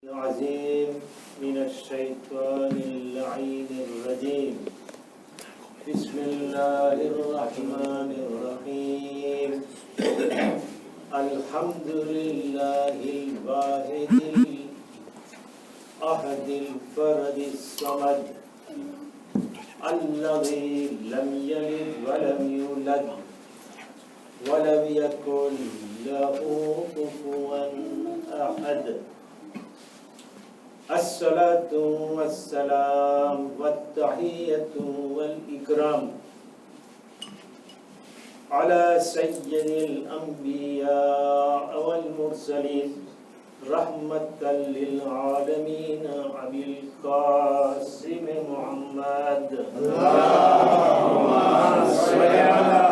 العظيم من الشيطان اللعين الرجيم بسم الله الرحمن الرحيم الحمد لله الواحد الأحد الفرد الصمد الذي لم يلد ولم يولد ولم يكن له كفوا أحد الصلاة والسلام والتحية والإكرام على سيد الأنبياء والمرسلين رحمة للعالمين أبي القاسم محمد اللهم صل على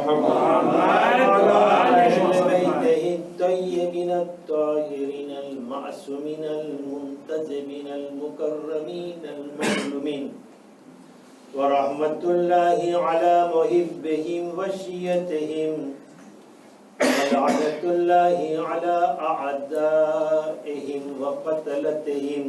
محمد وعلى بيته الطيبين الطاهرين المعصومين المنتجبين المكرمين المظلومين ورحمة الله على محبهم وشيتهم ولعنة الله على أعدائهم وقتلتهم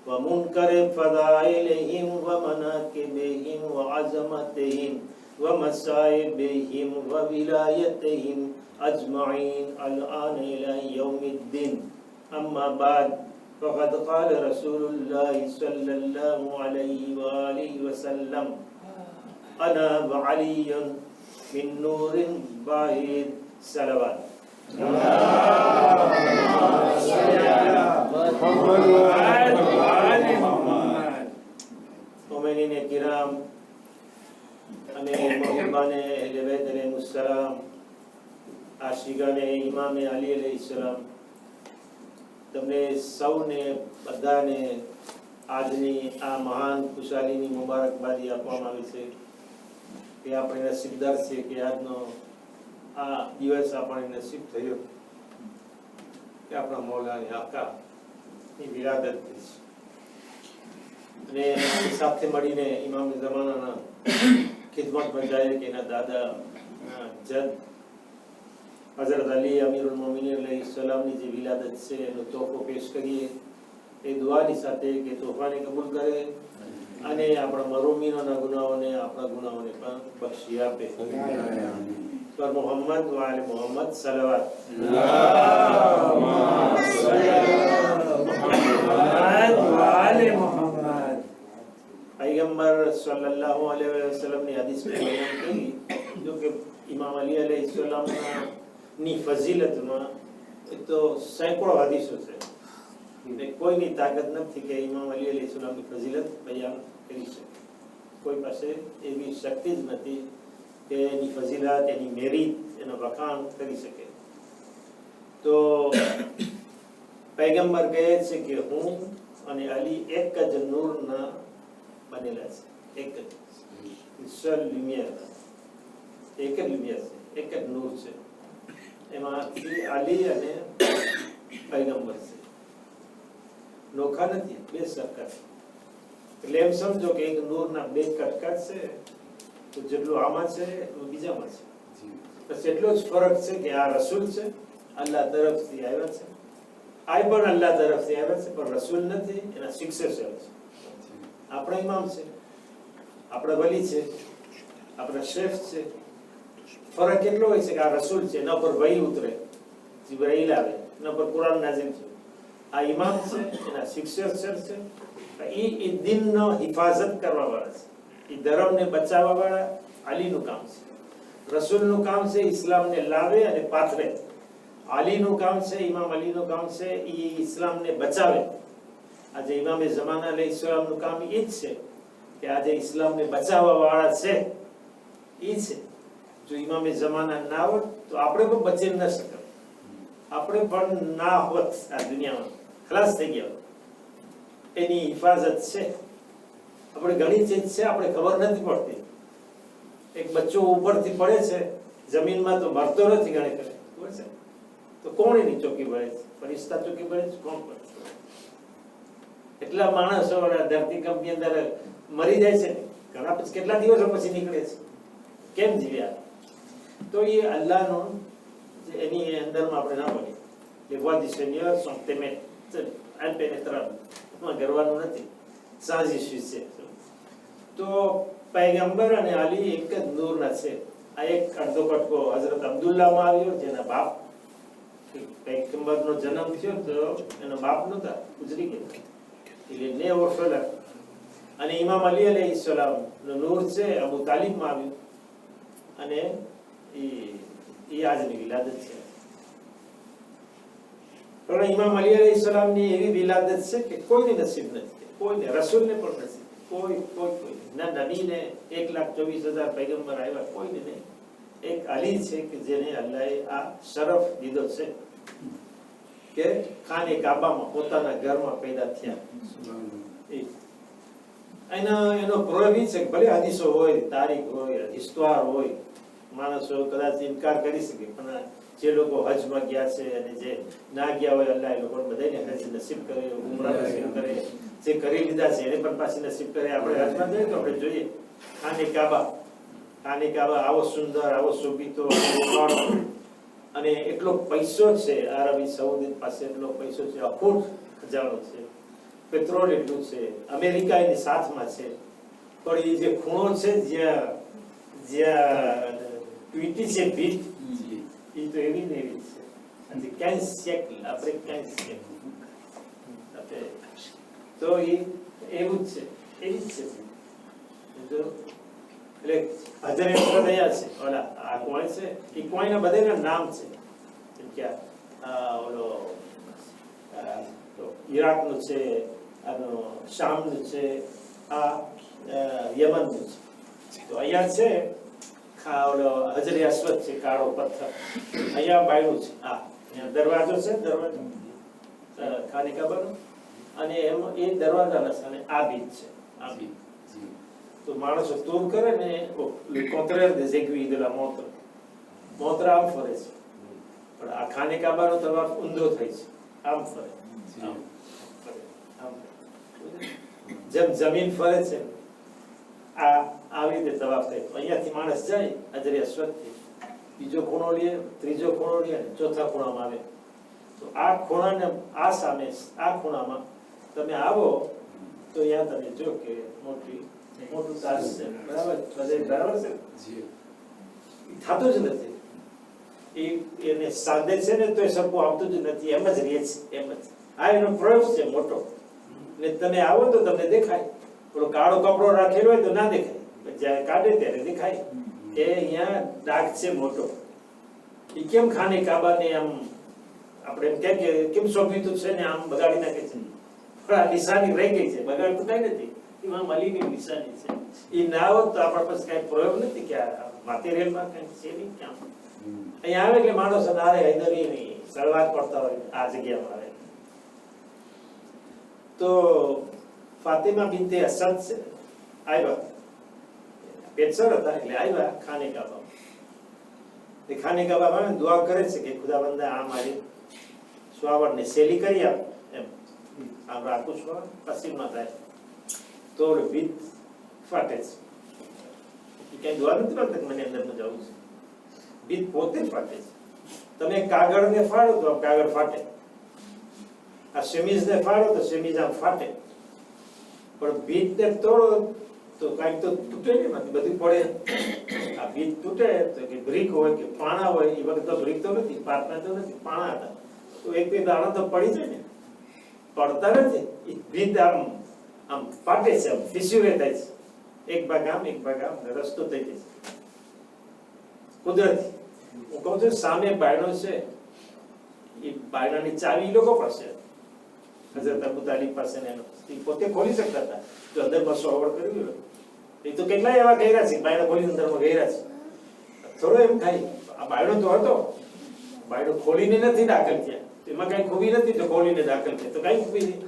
ومنكر فضائلهم ومناكبهم وعظمتهم ومصائبهم وولايتهم أجمعين الآن إلى يوم الدين أما بعد فقد قال رسول الله صلى الله عليه وآله وسلم أنا وعلي من نور باهر صلوات مومنین کرام અને મોહબ્બાને અહલે બેત અલૈહિસ્સલામ આશિકાને ઇમામ અલી અલૈહિસ્સલામ તમને સૌને બધાને આજની આ મહાન ખુશાલીની મુબારકબાદી આપવામાં આવી છે કે આપણે નસીબદાર છે કે આજનો આ દિવસ આપણે નસીબ થયો કે આપણા મૌલાની આકાની વિરાદત થઈ છે અને સાથે મળીને ઇમામ જમાનાના ખિદમત બજાય કે એના દાદા જદ હઝરત અલી અમીરુલ મોમિનીન અલૈહિસ્સલામની જે વિલાદત છે એનો તોહફો પેશ કરીએ એ દુઆની સાથે કે તોહફાને કબૂલ કરે અને આપણા મરૂમીનોના ગુનાહોને આપણા ગુનાહોને પણ બક્ષી આપે પર મોહમ્મદ વ આલે મોહમ્મદ સલવાત અલ્લાહુમ્મા સલ્લી અલા મુહમ્મદ વ આલે મુહમ્મદ पैगंबर सल्लल्लाहु अलैहि वसल्लम ने हदीस में बयान की जो कि इमाम अली अलैहिस्सलाम ની ફઝીલતમાં તો સેંકડો હદીસો છે ને કોઈની તાકાત નથી કે ઇમામ અલી અલૈહિસ્સલામની ફઝીલત બયાન કરી શકે કોઈ પાસે એવી શક્તિ જ નથી કે એની ફઝીલત એની મેરિટ એનો વખાણ કરી શકે તો પૈગંબર કહે છે કે હું અને અલી એક જ નૂરના બનેલા છે એક જ સલ લ્યુમિયર એક જ લ્યુમિયર છે એક જ નૂર છે એમાંથી અલી અને પૈગંબર છે નોખા નથી બે સરકાર એટલે એમ સમજો કે એક નૂરના બે કટકા છે તો જેટલું આમાં છે એટલું બીજામાં છે બસ એટલો જ ફરક છે કે આ રસૂલ છે અલ્લાહ તરફથી આવ્યા છે આ પણ અલ્લાહ તરફથી આવ્યા છે પણ રસૂલ નથી એના શિક્ષક છે આપણા ઇમામ છે આપણા વલી છે આપણા શેફ છે ફરક કેટલો હોય છે કે આ રસૂલ છે ન પર વહી ઉતરે જિબ્રાઈલ આવે ન પર કુરાન નાઝિલ છે આ ઇમામ છે એના શિક્ષક છે એ દીનનો હિફાજત કરવા વાળા છે એ ધર્મને બચાવવા વાળા અલીનું કામ છે રસૂલનું કામ છે ઇસ્લામને લાવે અને પાથરે અલીનું કામ છે ઇમામ અલીનું કામ છે એ ઇસ્લામને બચાવે આજે ઇમામે ઝમાના અલૈહિસ્સલામનું કામ એ જ છે કે આજે ઇસ્લામને બચાવવા વાળા છે એ છે જો ઇમામે ઝમાના ના હોત તો આપણે પણ બચી ન શકત આપણે પણ ના હોત આ દુનિયામાં ખલાસ થઈ ગયા એની હિફાજત છે આપણે ઘણી ચીજ છે આપણે ખબર નથી પડતી એક બચ્ચો ઉપરથી પડે છે જમીનમાં તો મરતો નથી ગણે કરે ખબર છે તો કોણ એની ચોકી ભરે છે ફરિશ્તા ચોકી ભરે છે કોણ ભરે એટલા માણસો ધરતીકંપની અંદર મરી જાય છે ઘણા પછી કેટલા દિવસો પછી નીકળે છે કેમ જીવ્યા તો એ અલ્લાહનો એની અંદરમાં આપણે ના બની Les voies du Seigneur sont આ પેનેત્રા માં કરવાનું નથી, સાજિશ છે. તો પૈગંબર અને અલી એક જ નૂરના છે. આ એક અડધો કટકો હઝરત અબ્દુલ્લાહમાં આવ્યો, જેના બાપ પૈગંબરનો જન્મ થયો તો એના બાપ નહોતા, ગુજરી ગયા, એટલે ને ઓફલા. અને ઇમામ અલી અલૈહિસ્સલામ નો નૂર છે અબુ તાલિબમાં આવ્યું, અને એ આજની વિલાદત છે. પણ ઇમામ અલી અલૈહિસ્સલામની એવી વિલાદત છે કે કોઈને નસીબ નથી, કોઈને, રસૂલને પણ નસીબ, કોઈ ના નબીને 1,24,000 પૈગંબર આવ્યા, કોઈને નહીં. એક અલી છે કે જેને અલ્લાહે આ શરફ દીધો છે કે ખાને કાબામાં પોતાના ઘરમાં પેદા થયા. એનો પ્રોબ્લેમ એ છે કે ભલે હદીસો હોય, તારીખ હોય, હિસ્તવાર હોય, માણસો કદાચ ઇનકાર કરી શકે, પણ જે લોકો હજમાં ગયા છે અને જે ના ગયા હોય, અલ્લાહ એ લોકો બધાને હજ નસીબ કરે, ઉમરા નસીબ કરે, જે કરી લીધા છે એને પણ પાછી નસીબ કરે. આપણે હજમાં જઈએ તો આપણે જોઈએ ખાને કાબા આવો સુંદર, આવો શોભિતો, અને એટલો પૈસો છે અરબી સાઉદી પાસે, એટલો પૈસો છે, અખૂટ ખજાનો છે, પેટ્રોલ એટલું છે, અમેરિકા એની સાથમાં છે. પણ એ જે ખૂણો છે જ્યાં ટ્વીટી છે ભીત, એ તો એવી ને એવી છે. અને ક્યાંય શેક આપણે ક્યાંય શેક તો એ એવું જ છે, એવી જ છે. એટલે હજાર દયા છે. ઓલા આ કોણ છે, એ કોઈના બધાના નામ છે. જેમ કે ઓલો ઈરાકનું છે, શામનું છે, આ યમનનું છે. તો અહીંયા છે ઓલો હજરે અસ્વદ છે, કાળો પથ્થર. અહીંયા બાયણું છે, અહીંયા દરવાજો છે, દરવાજો ખાને કાબાનો, અને એમાં એ દરવાજાના સામે આ બીજ છે, આ બીજ. તો માણસો તૂર કરે ને, કોતરેર de zegui de la montre, મોત્ર આમ ફરે છે, પણ આ ખાને કાબાનો તવાફ ઊંધો થાય છે, આમ ફરે, જેમ જમીન ફરે છે આવી રીતે તવાફ થાય. અહીંયાથી માણસ જાય હજરે અસ્વદથી, બીજો ખૂણો લે, ત્રીજો ખૂણો લે, ચોથા ખૂણામાં આવે. તો આ ખૂણાને આ સામે આ ખૂણામાં તમે આવો તો અહીંયા તમે જો કે મોટું તાજ છે, બરાબર છે, થતું જ નથી. એને સાધે છે ને તો એ સરખું આવતું જ નથી, એમ જ રહે છે, એમ જ. આ એનો પ્રયોગ છે મોટો. ને તમે આવો તો તમને દેખાય. થોડો કાળો કપડો રાખેલો હોય તો ના દેખાય, જ્યારે કાઢે ત્યારે દેખાય કે અહીંયા ડાઘ છે મોટો. એ કેમ ખાને કાબાને આમ આપણે એમ કે કેમ શોભિતું છે ને આમ બગાડી નાખે છે, પણ આ નિશાની રહી ગઈ છે, બગાડતું કઈ નથી. ઇમામ અલીની નિશાની છે. એ ના હોત તો આપણા પાસે કઈ પ્રયોગ નથી કે મટીરિયલમાં કઈ છે નહીં. ક્યાં અહીંયા આવે એટલે માણસો નારે હૈદરીની શરૂઆત પડતા હોય આ જગ્યામાં આવે. તો ફાતિમા બિનતે અસદ છે, આવ્યા પેટસર હતા એટલે આવ્યા ખાને કાબા. ખાને કાબામાં દુઆ કરે છે કે ખુદાબંદા આ મારી સ્વાવરને સેલી કરી આપ, એમ આમ રાખું છું, પશ્ચિમમાં થાય તો ભીત ફાટે છે. કઈ દુઆ નથી કરતા મને અંદરમાં જવું છે, ભીત પોતે ફાટે છે. તમે કાગળને ફાડો તો કાગળ ફાટે, આ શેમીઝને ફાડો તો શેમીઝ આમ ફાટે, પણ ભીતને તોડો તો કાંઈક તો તૂટે નહીં, બધું પડે. આ ભીત તૂટે તો કે બ્રિક હોય કે પાણા હોય, એ વખત તો બ્રિક તો નથી, પાટના તો નથી, પાણા હતા, તો એક બે દાણા તો પડી જાય ને, પડતા નથી. એ ભીત આમ ફાટે છે, આમ ફિસ્યુરે થાય છે, એક ભાગ આમ એક ભાગ આમ, રસ્તો થઈ જાય છે કુદરતી. હું કહું છું સામે બાયણો છે, એ બાયણાની ચાવી લોકો પાસે, હઝરત અબુ તાલિબ પાસે, એ પોતે ખોલી શકતા હતા જો અંદર બસો આવડ કર્યું હોય. એ તો કેટલાય એવા ગયરા છે, બાયણો ખોલી અંદરમાં ગયરા છે. થોડો એમ થાય આ બાયણો તો હતો, બાયણો ખોલીને નથી દાખલ થયા, એમાં કઈ ખૂબી નથી તો ખોલીને દાખલ થયા, તો કઈ ખૂબી નહીં.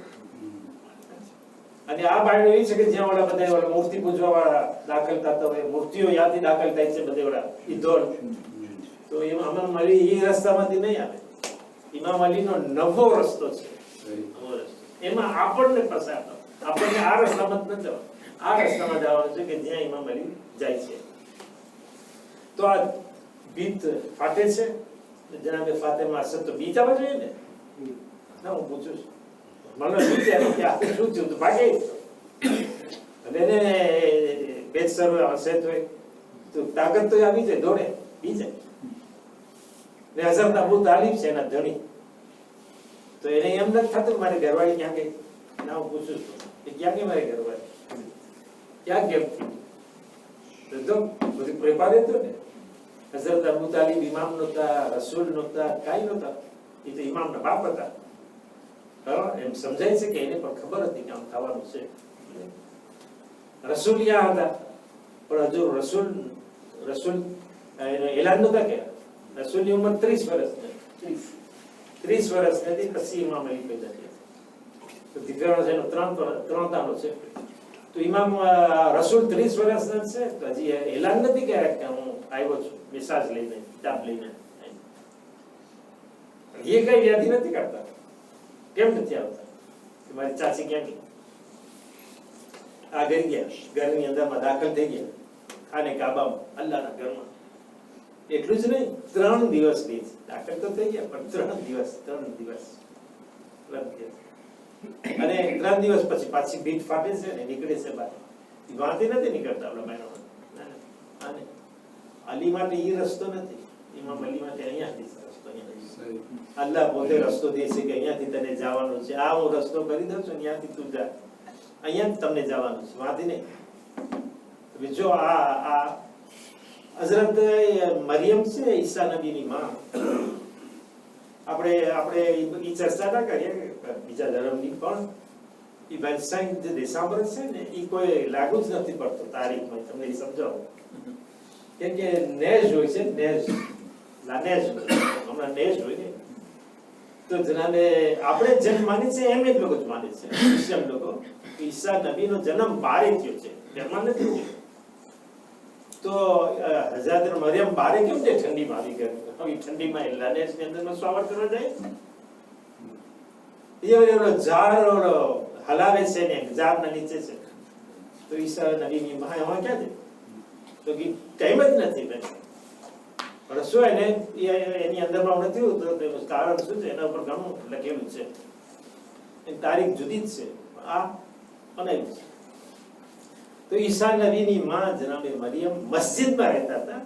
અને આ બાયણો એ છે કે જ્યાં વાળા બધા મૂર્તિ પૂજવા વાળા દાખલ થતા હોય, મૂર્તિઓ યાદથી દાખલ થાય છે બધે વાળા ઈદોલ. તો ઇમામ અલી એ રસ્તામાંથી નહીં આવે. ઇમામ અલીનો નવો રસ્તો છે, એમાં આપણને પસાર, આપણને આ રસ્તામાં ન જવાનું, આ રસ્તામાં જવાનું છે કે જ્યાં ઇમામ અલી જાય છે. તો આ ભીત ફાટે છે. જનાબે ફાતિમા અસદ તો બીજ આવવા જોઈએ ને? ના, હું પૂછું છું. મને વિચાર કે આ શું થયું તો ભાગે અને એને પેજ સર્વે હશે તો તાકાત તો આવી જાય દોડે બીજે ને હઝરત અબુ તાલિબ છે એના ધણી તો એને એમ નથી થતું મારી ઘરવાળી ક્યાં ગઈ ના હું પૂછું છું કે ક્યાં ગઈ મારી ઘરવાળી ક્યાં કેમ તો જો બધી પ્રેપારે તો ને હઝરત અબુ તાલિબ ઇમામ નહોતા રસૂલ નહોતા કાંઈ નહોતા એ તો ઇમામના બાપ હતા એમ સમજાય છે કે એને પણ ખબર હતી કે આમ થવાનું છે રસૂલ યા હતા પણ હજુ રસૂલ એલાન નહોતા કે રસૂલની ઉંમર 30 વર્ષ 30 વર્ષ નથી પછી ઇમામ અલી પેદા થયા તો દીકરાનો છે એનો 3 તાનો છે તો ઇમામ રસૂલ 30 વર્ષના છે તો હજી એલાન નથી કર્યા કે હું આવ્યો છું મિસાજ લઈને કિતાબ લઈને એ કઈ વ્યાધિ નથી કરતા કેમ નથી આવતા કે મારી ચાચી ક્યાં ગઈ આ ગઈ ગયા ઘરની અંદરમાં દાખલ થઈ ગયા ખાને કાબામાં અલ્લાહના ઘરમાં એટલું જ નહીં 3 દિવસ ની દાખલ તો થઈ ગયા પણ 3 દિવસ અને 3 દિવસ પછી પાછી બીટ ફાટે છે ને નીકળે છે બહાર એ વાંથી નથી નીકળતા આપણા મહિનામાં અને અલી માટે એ રસ્તો નથી ઇમામ અલી માટે અહીંયાથી રસ્તો અલ્લાહ પોતે રસ્તો દે છે કે અહીંયાથી તને જવાનું છે આ હું રસ્તો કરી દઉં છું અહીંયાથી તું જા અહીંયા તમને જવાનું છે વાંથી નહીં જો આ હઝરત મરિયમ છે ઈસા નબીની માં આપણે ઈ ચર્ચા ના કરીએ બીજા ધર્મની પણ ઈ 25 ડિસેમ્બર છે ને ઈ કોઈ લાગુ જ નથી પડતો તારીખમાં તમને ઈ સમજાવું કેમ કે નેજ હોય છે નેજ હમણાં નેજ હોય ને તો જનાને આપણે જેમ માની છે એમ જ લોકો જ માને છે ક્રિશ્ચિયન લોકો ઈસા નબીનો જન્મ 12 થયો છે એમાં નથી થયો તો હઝરત મરિયમ 12 કેમ છે ઠંડીમાં આવી ગઈ હવે ઠંડીમાં લાનેસની અંદરનો સ્વાવર કરવા જાય એ ઓલો ઝાડ ઓલો હલાવે છે ને ઝાડના નીચે છે તો ઈસા નબીની માં એમાં ક્યાં છે તો કે ટાઈમ જ નથી બેન પણ શું એને એની અંદરમાં નથી તો તેનું કારણ શું છે એના ઉપર ઘણું લખેલું છે એની તારીખ જુદી જ છે આ અને તો ઈસા નબીની માં જનાબે મરિયમ મસ્જિદમાં રહેતા હતા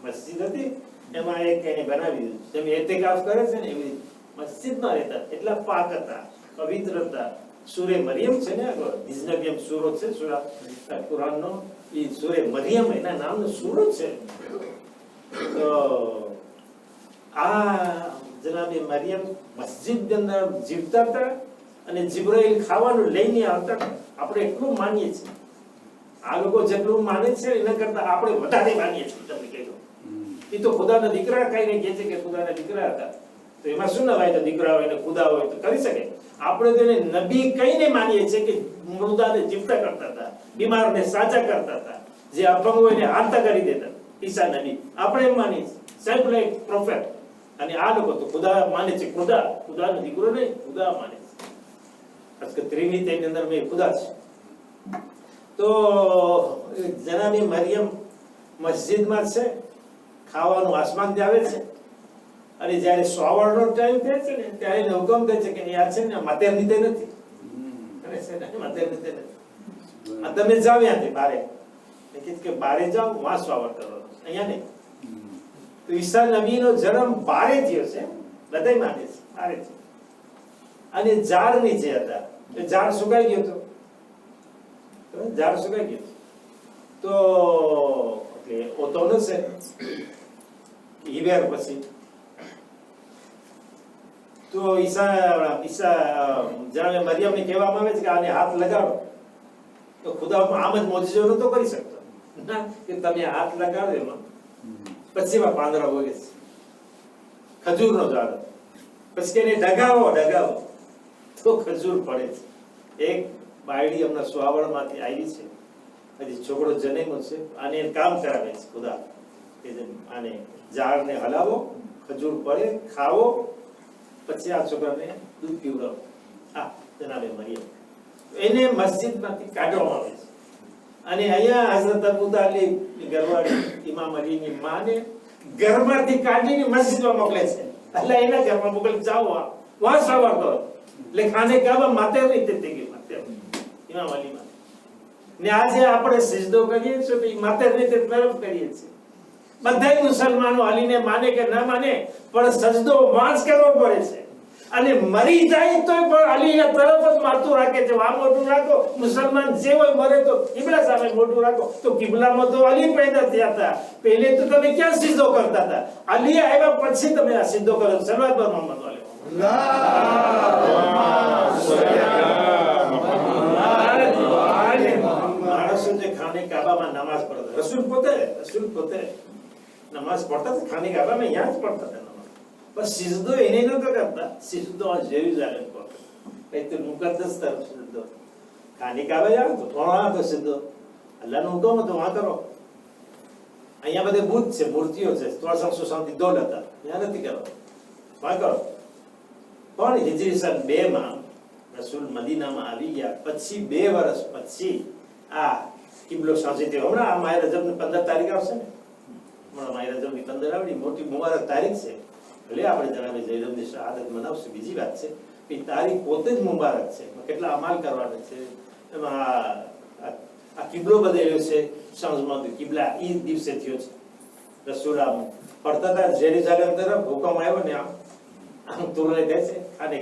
મસ્જિદ હતી એમાં એક એને બનાવી દીધું જેમ એતેકાફ કરે છે ને એવી મસ્જિદમાં રહેતા એટલા પાક હતા પવિત્ર હતા સૂરે મરિયમ છે ને નિઝનબિયમ સૂરો છે સૂરા કુરાનનો એ સૂરે મરિયમ એના નામનો સૂરો છે તો આ જનાબે મરિયમ મસ્જિદની અંદર જીવતા હતા અને જિબ્રાઈલ ખાવાનું લઈને આવતા આપણે એટલું માનીએ છીએ આ લોકો જેટલું માને છે એના કરતા આપણે વધારે માનીએ છીએ તમને કહી દઉં એ તો ખુદાના દીકરા કઈને કહે છે કે ખુદાના દીકરા હતા તો એમાં શું નવાય તો દીકરા હોય ને ખુદા હોય તો કરી શકે આપણે તેને નબી કઈને માનીએ છીએ કે મુર્દાને જીવતા કરતા હતા બીમારને સાજા કરતા હતા જે અપંગ હોય ને હાલતા કરી દેતા ઈસા નબી આપણે એમ માનીએ સાહેબ લાઈક પ્રોફેટ અને આ લોકો તો ખુદા માને છે ખુદાનો દીકરો નહીં ખુદા માને છે કે ત્રિનિટીની અંદર મેં ખુદા છે તો જનાબી મરિયમ મસ્જિદમાં છે ખાવાનું આસમાનથી આવે છે અને જ્યારે સોવરનો ટાઈમ થાય છે ને ત્યારે એને હુકમ થાય છે કે આ છે ને માતેરનીતે નથી અને છે ને માતેરનીતે નથી આ તમે જાઓ ત્યાંથી બારે કે બારે જાઓ વાં સોવર કરવાનો અહીંયા નહીં તો ઈસા નબીનો જન્મ બારે થયો છે બધા માને છે બારે છે અને ઝાડ નીચે હતા એ ઝાડ સુકાઈ ગયો હતો ઝાડ સુકાઈ ગયું તો એટલે ઓતોનો છે ઈવેર પછી તો ઈસા જાણે મરિયમને કહેવામાં આવે છે કે આને હાથ લગાડો તો ખુદા આમ જ મોજીજો નતો કરી શકતો ના કે તમે હાથ લગાડો એમાં પછી એમાં પાંદડા ઉગે છે ખજૂરનો ઝાડ પછી એને ડગાવો તો ખજૂર પડે છે એક બાયડી હમણાં સુવાવળમાંથી આવી છે હજી છોકરો જન્મ્યો છે આને કામ કરાવે છે ખુદા કે આને ઝાડને હલાવો ખજૂર પડે ખાવો પછી આ છોકરાને દૂધ પીવડાવો આ જનાબે મરિયમ એને મસ્જિદમાંથી કાઢવામાં આવે છે અને અહીંયા હઝરત અબુ તાલિબ ઘરવાળી ઇમામ અલીની માને ઘરમાંથી કાઢીને મસ્જિદમાં મોકલે છે એટલે એના ઘરમાં મોકલે જાઓ વાં સવાર કરો એટલે ખાને કાબા માતર રીતે થઈ ગયું માતર ઇમામ અલીમાં ને આજે આપણે સિજદો કરીએ છીએ તો માતર રીતે તરફ કરીએ છીએ બધા મુસલમાનો અલીને માને કે ના માને પણ સજદો વાંચ કરવો પડે છે અને મરી જાય તો પણ અલીના તરફ જ માથું રાખે છે આ મોઢું રાખો મુસલમાન જે હોય મરે તો કિબલા સામે મોઢું રાખો તો કિબલામાં તો અલી પેદા થયા હતા પહેલે તો તમે ક્યાં સિજદો કરતા હતા અલી આવ્યા પછી તમે આ સિજદો કરો સલવાત પર મોહમ્મદ વાલે માણસો જે ખાને કાબામાં નમાઝ પડતા રસૂલ પોતે નમાઝ પડતા હતા ખાને કાબામાં અહીંયા જ પડતા હતા બસ સિજદો એને નતો કરતા સિજદો જેરુસલેમ કરતો બેતુલ મુકદ્દસ તરફ સિજદો ખાને કાબા જાવ તો થોડા તો સિજદો અલ્લાહનો હુકમ હતો વહાં કરો અહીંયા બધે બુત છે મૂર્તિઓ છે 360 દોડ હતા ત્યાં નથી કરો વહાં કરો પણ હિજરી સન 2 માં રસૂલ મદીનામાં આવી ગયા પછી 2 વર્ષ પછી આ કિબલો સાચી થયો હમણાં આ માહ રજબની 15 તારીખ આવશે ને હમણાં માહ રજબની 15 આવડી મોટી મુબારક તારીખ છે ભલે આપણે જણાવે જયદમની શહાદત મનાવશે બીજી વાત છે કે તારીખ પોતે જ મુબારક છે કેટલા અમાલ કરવાના છે એમાં આ કિબલો બદલ્યો છે સમજમાં કિબલા ઈ દિવસે થયો છે રસૂલ આમ પડતા હતા જેરુસલેમ તરફ હુકમ આવ્યો ને આમ તુરને કહે છે ખાને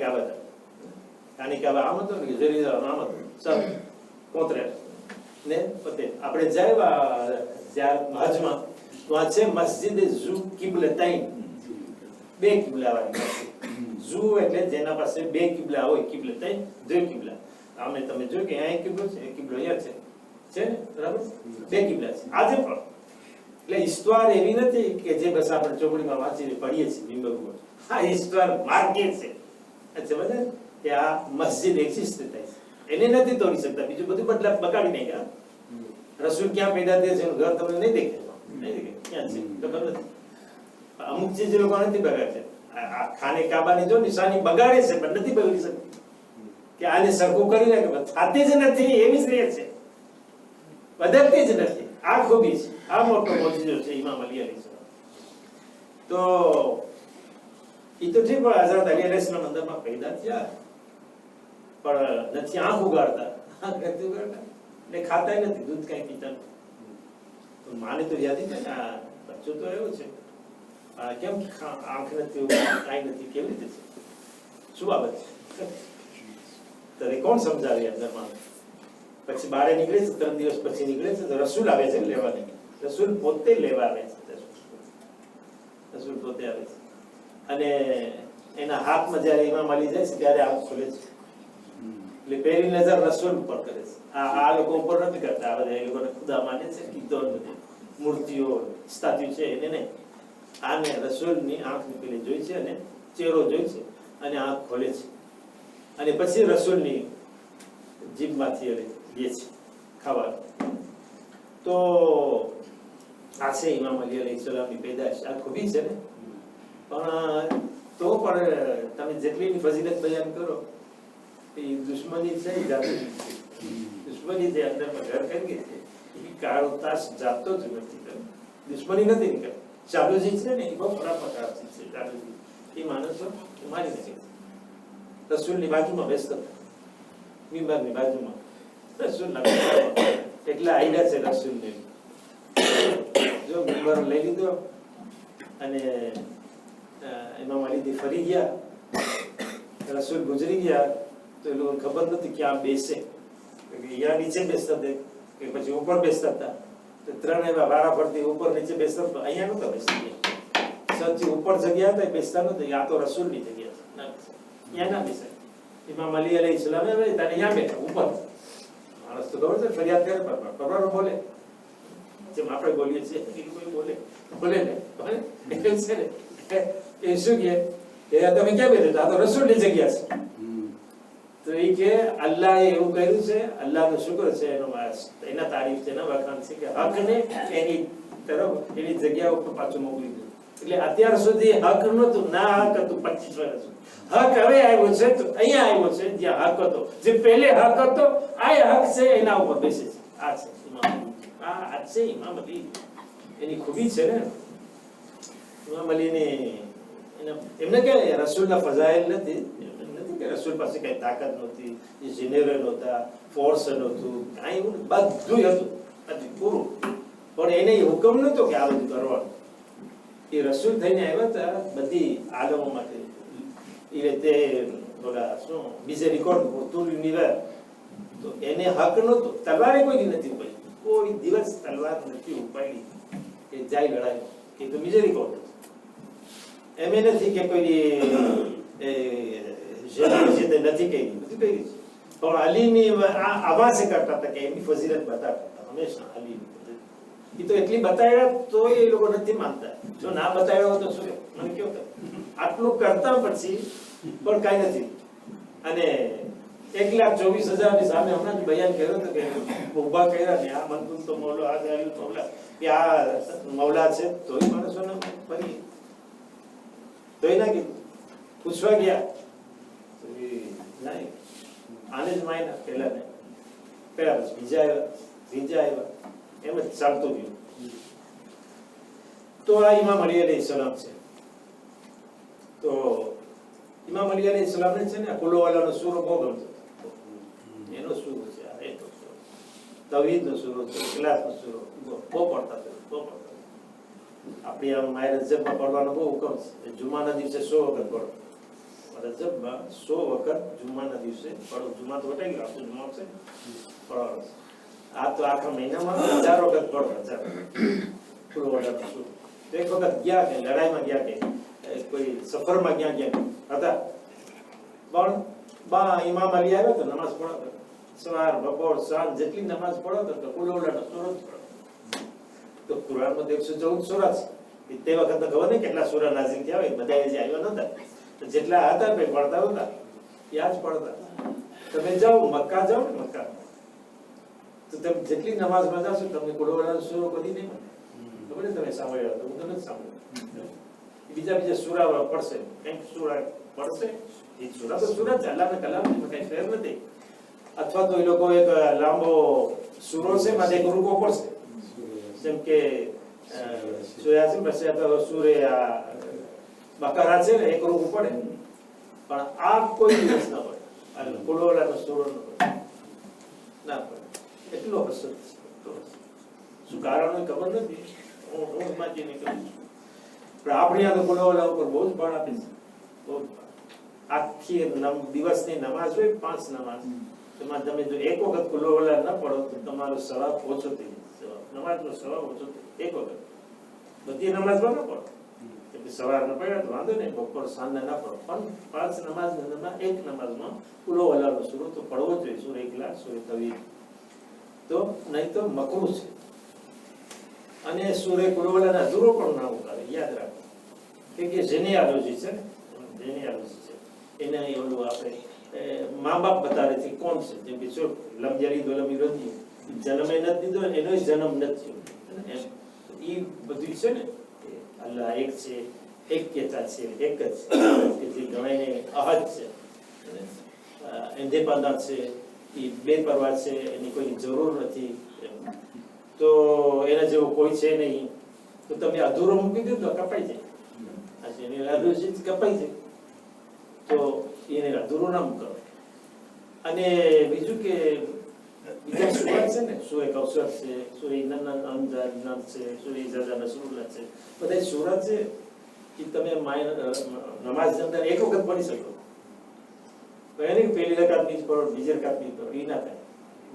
કાબા આમ હતો ને જેરુસલેમ આમ હતો સર કોતરે ને પતે આપણે જાય જ્યાં હજમાં તો આ છે મસ્જિદ ઝુ કિબલતૈન 2 કિબલા વાળી ઝુ એટલે જેના પાસે 2 કિબલા હોય કિબલતૈન 2 કિબલા આમે તમે જો કે અહીં કિબલો છે એક કિબલો અહીંયા છે ને બરાબર 2 કિબલા છે આજે પણ એટલે ઈશ્વર એવી નથી કે જે બસ આપણે ચોપડીમાં વાંચીને પઢીએ છીએ મિંબર ઉપર આ ઈશ્વર માર્કેટ છે અચ્છા બરાબર કે આ મસ્જિદ એક્ઝિસ્ટ થાય છે એને નથી તોડી શકતા બીજું બધું બગાડી નાખ્યા રસૂલ ક્યાં પેદા થયા છે ઘર તમને નહીં દેખે ક્યાં છે ખબર નથી અમુક ચીજ લોકો નથી બગાડે આ ખાને કાબાની જો નિશાની બગાડે છે પણ નથી બગડી શકતી કે આને સરખું કરી નાખે થતી જ નથી એવી જ રહે છે બદલતી જ નથી આ ખૂબી છે આ મોટો મોજીજો છે ઇમામ અલી અલૈહિસ્સલામ તો ઈ તો ઠીક પણ હઝરત અલી અલૈહિસ્સલામ અંદરમાં પેદા થયા પણ નથી આંખ ઉગાડતા ને ખાતા નથી દૂધ કઈ પીતા તો માને તો યાદ નહીં ને આ બચ્ચો તો એવો છે કેમ આંખ નથી કાંઈ નથી કેવી રીતે છે શું બાબત છે તને કોણ સમજાવે અંદરમાં પછી બહાર નીકળે છે 3 દિવસ પછી નીકળે છે તો રસૂલ આવે છે લેવાની રસૂલ પોતે લેવા આવે છે રસૂલ પોતે આવે છે અને એના હાથમાં જ્યારે ઇમામ અલી જાય છે ત્યારે આંખ ખુલે છે એટલે પહેલી નજર રસૂલ ઉપર કરે છે આ લોકો ઉપર નથી કરતા આ બધા એ લોકોને ખુદા માને છે કીધો નથી મૂર્તિઓ સ્ટેચ્યુ છે એને નહીં આને રસૂલની આંખ નીકળી જોઈ છે અને ચહેરો જોઈ છે અને આંખ ખોલે છે અને પછી રસૂલની જીભમાંથી લે છે ખાવાનું તો આ છે ઇમામ અલી અલૈહિસ્સલામની પેદાશ આ ખૂબી છે ને પણ તો પણ તમે જેટલીની ફજીલત બયાન કરો એ દુશ્મની છે જાદુજી છે દુશ્મની જે અંદરમાં ઘર કરી ગઈ છે એ કાળો તાસ જાતો જ નથી દુશ્મની નથી નીકળતી જાદુજી છે ને એ બહુ ખરાબ પ્રકારની છે જાદુજી એ માણસો મારી નાખે રસૂલની બાજુમાં બેસતો મિંબરની બાજુમાં રસૂલના એટલા આઈડિયા છે રસૂલને જો મિંબર લઈ લીધો અને ઇમામ અલીથી ફરી ગયા રસૂલ ગુજરી ગયા તો એ લોકોને ખબર નથી કે આ બેસે યા નીચે બેસતા હતા કે પછી ઉપર બેસતા હતા તો 3 એવા વારા ફરતી ઉપર નીચે બેસતા તો અહીંયા નહોતા બેસતા સૌથી ઉપર જગ્યા હતા એ બેસતા નહોતા આ તો રસૂલની જગ્યા છે અહીંયા ના બેસાય ઇમામ અલી અલૈહિસ્સલામ તને અહીંયા બેઠા ઉપર માણસ તો ખબર છે ફરિયાદ કરે પરવાર બોલે જેમ આપણે બોલીએ છીએ કોઈ બોલે ને એટલે છે ને એ શું કહે તમે ક્યાં બેઠા આ તો રસૂલની જગ્યા છે તો એ કે અલ્લાહે એવું કર્યું છે અલ્લાહનો શુક્ર છે એના તારીફ છે એના વખાણ છે કે હકને એની તરફ એની જગ્યા ઉપર પાછું મોકલી દીધું એટલે અત્યાર સુધી હક નહોતું ના હક હતું 25 વર્ષ હક હવે આવ્યો છે તો અહીંયા આવ્યો છે જ્યાં હક હતો જે પહેલે હક હતો આ હક છે એના ઉપર બેસે છે આ છે ઇમામ આ છે ઇમામ અલી એની ખૂબી છે ને ઇમામ અલીને એમને કે રસૂલના ફઝાઇલ નથી કે રસૂલ પાસે કઈ તાકાત નહોતી, ઇન્જિનિયર નહોતા, ફોર્સ નહોતું, કાંઈ એવું બધું હતું પૂરું, પણ એને હુકમ નહોતો કે આ બધું કરવાનું. એ રસૂલ થઈને આવ્યા હતા બધી આલમો માટે. એ રીતે બોલા શું બીજે રેકોર્ડ તું નિવાર તો એને હક નહોતો. તલવારે કોઈ નથી ઉપાડી, કોઈ દિવસ તલવાર નથી ઉપાડી કે જાય લડાઈ, એ તો બીજે રેકોર્ડ હતો. એમ નથી કે કોઈ નથી કહી પણ અલીની આભાસે કરતા હતા કે એમની ફજીલત બતાવતા હતા હંમેશા. અલી એ તો એટલી બતાવ્યા તો એ લોકો નથી માનતા. જો ના બતાવ્યો તો શું મને કેવું કરે આટલું કરતા પછી પણ કાંઈ નથી. અને 1,24,000 ની સામે હમણાં જ બયાન કર્યો હતો કે ઉભા કર્યા ને આ મનકુન તો મૌલા આ મૌલા કે આ મૌલા છે તોય માણસોને ફરી તોય ના કીધું. પૂછવા ગયા નહીં આને જ માયના પેલા ને પેલા પછી બીજા આવ્યા એમ જ ચાલતું ગયું. તો આ ઇમામ અલી અલૈહિસ્સલામ છે. તો ઇમામ અલી અલૈહિસ્સલામ ને છે ને કુલોવાલાનો સૂરો બહુ ગમતો. એનો સૂરો છે આ એનો સૂરો, તૌહીદનો સૂરો છે, ઇખલાસનો સૂરો બહુ પડતા બહુ પડતા. આપણી આમ માય રજબમાં પડવાનો બહુ હુકમ છે. જુમાના દિવસે 100 વખત પડો. રજબમાં 100 વખત જુમાના દિવસે પડો. જુમા તો વટાઈ ગયો, આપણું જુમા છે પડવાનો. આ તો આખા મહિનામાં 1000 વખત પડો. 1000 કુલોવાલાનો સૂરો. તો એક વખત ગયા કે લડાઈમાં ગયા કે કોઈ સફરમાં ગયા હતા પણ બા ઇમામ અલી આવ્યો તો નમાઝ પઢો. સવાર બપોર સાંજ જેટલી નમાઝ પઢો તો કુલોવાલાનો સૂરો જ પડો. તો કુરાનમાં 114 સૂરા છે. તે વખત ખબર નહીં કેટલા સૂરા નાઝિલ થયા હોય, બધા જે આવ્યા નતા જેટલા હતા ભાઈ પડતા હતા યાદ પડતા. તમે જાઓ મક્કા જાઓ ને મક્કા તો તમે જેટલી નમાઝમાં જાશો તમને કુલોવાલાનો સૂરો કદી નહીં મળે. ખબર ને તમે સાંભળ્યો તો હું તો નથી સાંભળ્યો. બીજા સૂરા પડશે, કંઈક સૂરા પડશે. એ સૂરા તો સૂરા છે, અલ્લાહના કલામમાં કઈ ફેર નથી. અથવા તો એ લોકો એક લાંબો સૂરો છે માટે એક રૂકો પડશે, જેમ કે સૂર્યાસી પછી અથવા સૂરે બકરા છે ને એક રૂકો પડે. પણ આ કોઈ દિવસ ના પડે. કુલોવાલાનો સૂરો ન પડે, ના પડે. એટલો હશે. શું કારણ ખબર નથી, હું વાંચી નહીં કરું છું. પણ આપણે આ તો કુલોવાલા ઉપર બહુ જ બળ આપી છે. બહુ આખી દિવસની નમાઝ હોય 5 નમાઝ, એમાં તમે જો એક વખત કુલોવાલા ન પડો તો તમારો સવાબ ઓછો થઈ જાય. નમાઝનો સવાબ ઓછો થઈ જાય એક વખત. બધી નમાઝમાં ન પડો. સવારના પડ્યા તો વાંધો નહીં, બપોર સાંજના ના પડો. પણ 5 નમાઝમાં એક નમાઝમાં કુલોવાલાનો સૂરો તો પડવો જોઈએ. સૂરે ઇખલાસ, સૂરે તૌહીદ. તો નહીં તો મકરૂહ છે. અને સૂરે કુલોવાલાના અધૂરો પણ ના ઉતારે, યાદ રાખો. કે જેનિયાલોજી છે ને, જેનિયાલોજી છે એને ઓલું આપણે મા બાપ બતાવે છે કોણ છે. જેમ કે જો લમ યલિદ વલમ યુલદ, જન્મે નથી દીધો એનો જન્મ નથી. એ બધું છે ને અલ્લાહ એક છે, એક્યતા છે, એક જ છે, જે ગણાઈને અહદ છે, ઇન્ડિપેન્ડન્ટ છે, એ બેપરવાહ છે, એની કોઈ જરૂર નથી. તો એના જેવો કોઈ છે નહીં. તો તમે અધૂરો મૂકી દો તો કપાઈ જાય. એને અધૂરું કપાઈ જાય તો એને અધૂરું ના મૂકો. અને બીજું કે બીજા સૂરા છે ને, સૂરે કૌસર છે, સૂરે નન છે, સૂરે ઇઝા નસરુલ્લાહ છે, બધા સૂરા છે એ તમે નમાઝની અંદર એક વખત પઢી શકો. તો એને પહેલી રકાત બીજ પઢો, બીજી રકાત બીજ પઢો, એ ના થાય.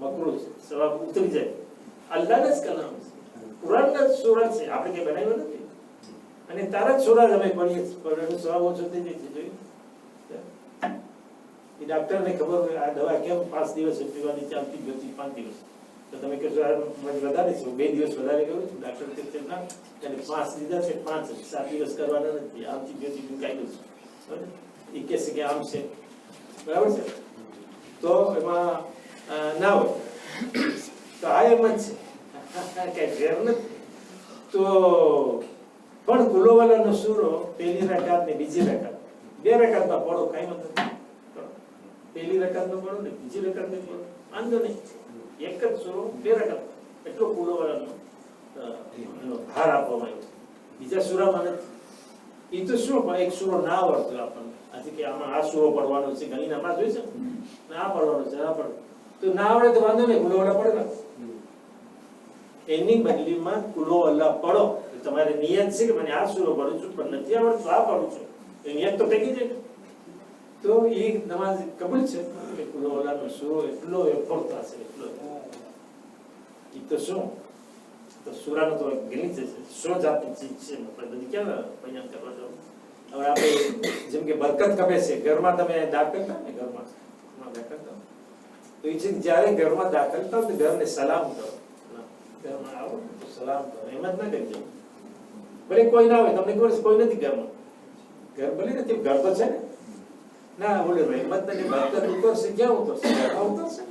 મકરૂહ છે, સવાબ ઉતરી જાય. અલ્લાહના જ કલામ છે, કુરાનના જ સૂરા છે, આપણે કઈ બનાવ્યો નથી. અને તારા જ સૂરા અમે પઢીએ પણ એનો સવાબ ઓછો થઈ જાય છે. જોયું એ ડાક્ટરને ખબર હોય આ દવા કેમ 5 દિવસ પીવાની ચાલતી ગઈ 5 દિવસ. તો તમે કહેશો વધારે છે, 2 દિવસ વધારે કર્યું છું. ડાક્ટર કહે ના, એને 5 દીધા છે, 5 7 દિવસ કરવાના નથી. એન્ટિબાયોટિક કાઢ્યું છે, એ કહે છે કે આમ છે, બરાબર છે. તો એમાં ના હોય તો આ એમ જ છે, કઈ ફેર નથી. તો પણ કુલોવાલાનો સૂરો પહેલી રકાત ને બીજી રકાત 2 રકાતમાં પડો, કઈ મતલબ. પહેલી રકાતમાં પડો ને બીજી રકાતમાં પડો, વાંધો નહીં. એક જ સૂરો 2 રકાત, એટલો કુલોવાલાનો ભાર આપવામાં આવ્યો. બીજા સૂરામાં નથી. એ તો શું પણ એક સૂરો ના આવડતો આપણને આથી કે આમાં આ સૂરો પડવાનો છે ઘણી નમાઝ હોય છે ના પડવાનો છે ના પડે તો ના આવડે તો વાંધો નહીં કુલો અલ્લાહ પડે એની બદલીમાં કુલો અલ્લાહ પડો તમારે નિયત છે કે મને આ સૂરો પડું છું પણ નથી આવડતું આ પડું છું એ નિયત તો પૈકી જાય તો એ નમાઝ કબૂલ છે કે કુલો અલ્લાહનો સૂરો એટલો પડતા છે એટલો એ તો શું તો સૂરાનો તો ગણી જશે શું જાતની ચીજ છે આપણે બધી ક્યાં બયાન કરવા જાવ હવે આપણે જેમ કે બરકત કપે છે ઘરમાં તમે દાખલ થાવ ને ઘરમાં દાખલ થાવ તો એ છે જ્યારે ઘરમાં દાખલ થાવ તો ઘરને સલામ કરો ઘરમાં આવો તો સલામ કરો એમ જ ના કરી જાવ ભલે કોઈ ના હોય તમને ખબર છે કોઈ નથી ઘરમાં ઘર ભલે નથી ઘર તો છે ને ના બોલે રહેમત ને બરકત ઉતરશે ક્યાં ઉતરશે ઘરમાં ઉતરશે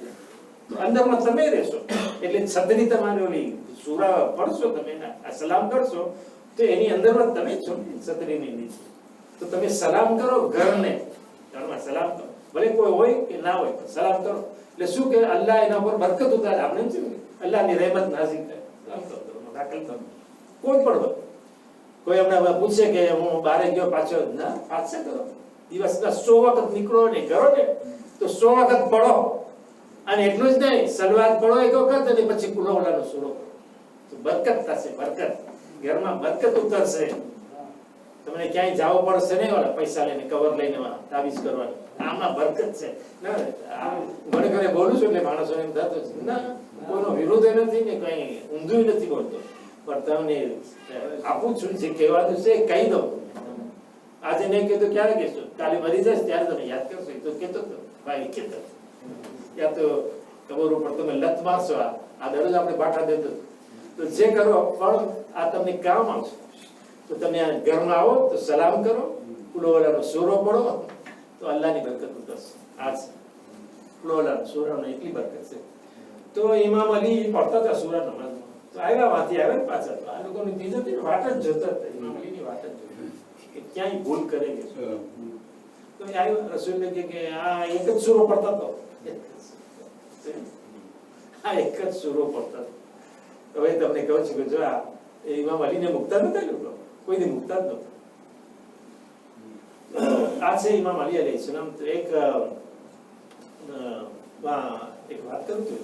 તો અંદરમાં તમે રહેશો એટલે છતરી તમારી ઓલી સૂરા પડશો તમે સલામ કરશો તો એની અંદરમાં તમે છો છતરીની નીચે તો તમે સલામ કરો ઘરને ઘરમાં સલામ કરો ભલે કોઈ હોય કે ના હોય સલામ કરો એટલે શું કે અલ્લાહ એના પર બરકત ઉતારે આપણે એમ છે અલ્લાહની રહેમત નાઝિલ થાય સલામ કરો દાખલ કરો કોઈ પણ હોય કોઈ અમને પૂછે કે હું બહાર ગયો પાછો ના પાછા કરો દિવસના 100 વખત નીકળો ને કરો ને તો 100 વખત પડો અને એટલું જ નહીં સલવાત પડો એક વખત અને પછી કુલો ઓલાનો સૂરો તો બરકત થશે બરકત ઘરમાં બરકત ઉતરશે તમને ક્યાંય જાવ પડશે નહીં ઓલા પૈસા લઈને કવર લઈને તાવીજ કરવાની આમાં બરકત છે ના ઘરે ઘરે બોલું છું એટલે માણસોને એમ થતું છે ના કોઈનો વિરોધ નથી ને કઈ ઊંધું નથી બોલતો પણ તમને આપું છું જે કહેવાનું છે કહી દઉં આજે નહીં કહેતો ક્યારે કહેશો કાલે મરી જશે ત્યારે તમે યાદ કરશો તો કહેતો ભાઈ કહેતો યા તો કબર ઉપર તમે લત મારશો આ દરરોજ આપણે બાઠા દેતો તો જે કરો પણ આ તમને કામ આવશે તો તમે ઘરમાં આવો તો સલામ કરો કુલોવાલાનો સૂરો પડો તો અલ્લાહની બરકત ઉતરશે આ છે કુલોવાલાનો સૂરાનો એટલી બરકત છે તો ઇમામ અલી પડતા હતા સૂરા નમાઝમાં તો આવ્યા વાંથી આવ્યા પાછા તો આ લોકોની બીજાની વાટ જ જોતા હતા ઇમામ અલીની વાટ જ જોતા કે ક્યાંય ભૂલ કરે કે તો આવ્યો રસૂલને કે આ એક જ સૂરો પડતા હતો આ એક જ સૂરો પડતા હવે તમને કહું છું કે જો આ ઇમામ અલીને મુકતા નતા લોકો કોઈને મુકતા જ નતા આ છે ઇમામ અલી અલૈહિ સલામ તો એક વાત કરું છું